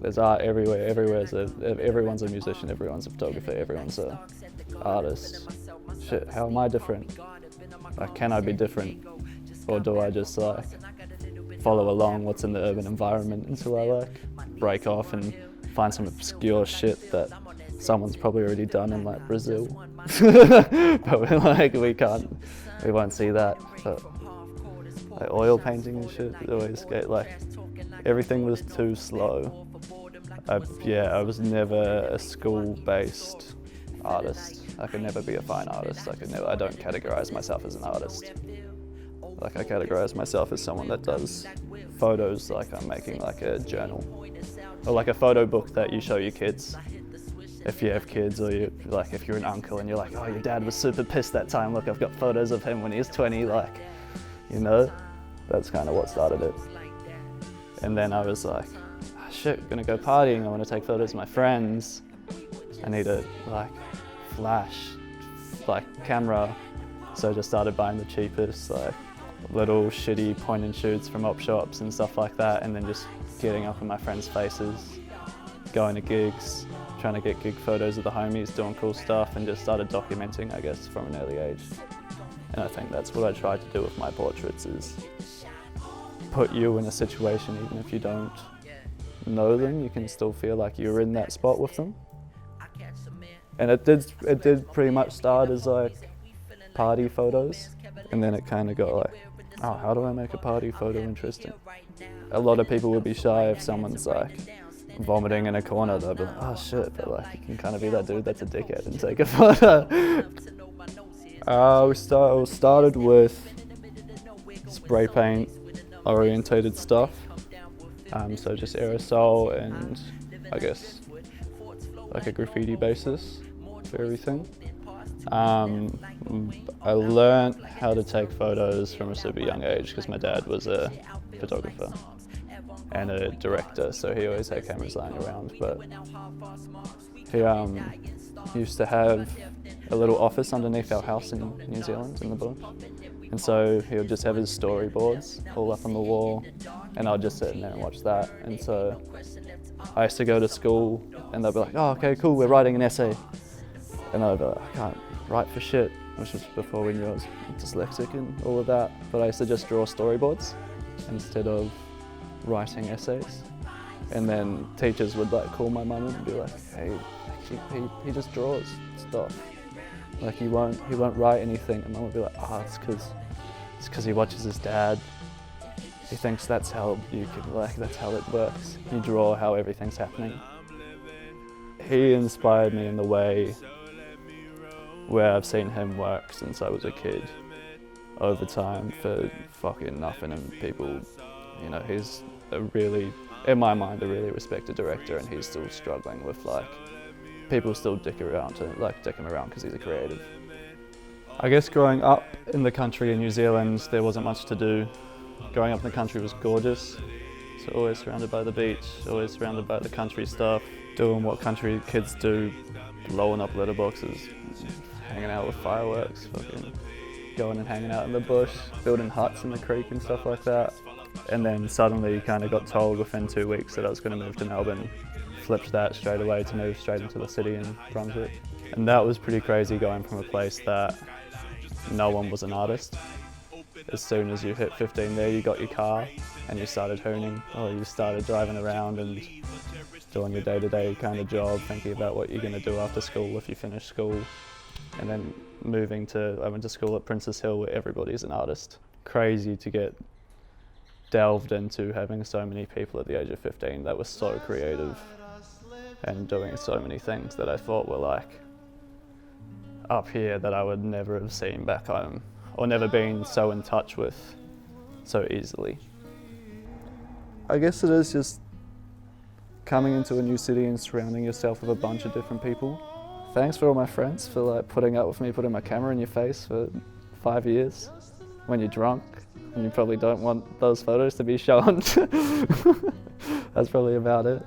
There's art everywhere. Everyone's a musician, everyone's a photographer, everyone's a artist. Shit, how am I different? Like, can I be different? Or do I just like follow along what's in the urban environment until I like break off and find some obscure shit that someone's probably already done in like Brazil? But we're like, we won't see that. But like oil painting and shit, it always get like, everything was too slow. I was never a school-based artist. I could never be a fine artist. I don't categorize myself as an artist. Like, I categorize myself as someone that does photos, like I'm making like a journal or like a photo book that you show your kids. If you have kids, or if you're an uncle and you're like, oh, your dad was super pissed that time, look, I've got photos of him when he was 20, like, you know, that's kind of what started it. And then I was like, oh, shit, I'm gonna go partying, I want to take photos of my friends. I need a like flash, like camera. So I just started buying the cheapest, like little shitty point and shoots from op shops and stuff like that, and then just getting up in my friends' faces, going to gigs, trying to get gig photos of the homies doing cool stuff, and just started documenting, I guess, from an early age. And I think that's what I tried to do with my portraits, is put you in a situation, even if you don't know them, you can still feel like you're in that spot with them. And it did pretty much start as like party photos, and then it kind of got like, oh, how do I make a party photo interesting? A lot of people would be shy if someone's like vomiting in a corner, they'll be like, oh shit, but like you can kind of be that dude that's a dickhead and take a photo. We started with spray paint orientated stuff, so just aerosol and I guess like a graffiti basis for everything. I learned how to take photos from a super young age because my dad was a photographer and a director, so he always had cameras lying around. But he used to have a little office underneath our house in New Zealand in the bush, and so he would just have his storyboards all up on the wall, and I'd just sit in there and watch that. And so I used to go to school and they'd be like, oh, okay, cool, we're writing an essay. And I'd be like, I can't write for shit, which was before we knew I was dyslexic and all of that. But I used to just draw storyboards instead of writing essays. And then teachers would like call my mum and be like, hey, he just draws stuff. Like he won't write anything. And mum would be like, oh, it's because he watches his dad. He thinks that's how that's how it works. You draw how everything's happening. He inspired me in the way where I've seen him work since I was a kid, over time, for fucking nothing, and people, you know, he's in my mind, a really respected director, and he's still struggling with like, people still dick him around because he's a creative. I guess growing up in the country in New Zealand, there wasn't much to do. Growing up in the country was gorgeous, so always surrounded by the beach, always surrounded by the country stuff, doing what country kids do, blowing up letterboxes, hanging out with fireworks, fucking going and hanging out in the bush, building huts in the creek and stuff like that. And then suddenly kind of got told within 2 weeks that I was going to move to Melbourne. Flipped that straight away to move straight into the city in Brunswick. And that was pretty crazy, going from a place that no one was an artist. As soon as you hit 15 there, you got your car and you started hooning, or you started driving around and doing your day-to-day kind of job, thinking about what you're going to do after school if you finish school. And then I went to school at Princess Hill, where everybody's an artist. Crazy to get delved into, having so many people at the age of 15 that were so creative and doing so many things that I thought were like up here that I would never have seen back home, or never been so in touch with so easily. I guess it is just coming into a new city and surrounding yourself with a bunch of different people. Thanks for all my friends for like putting up with me, putting my camera in your face for 5 years when you're drunk and you probably don't want those photos to be shown. That's probably about it.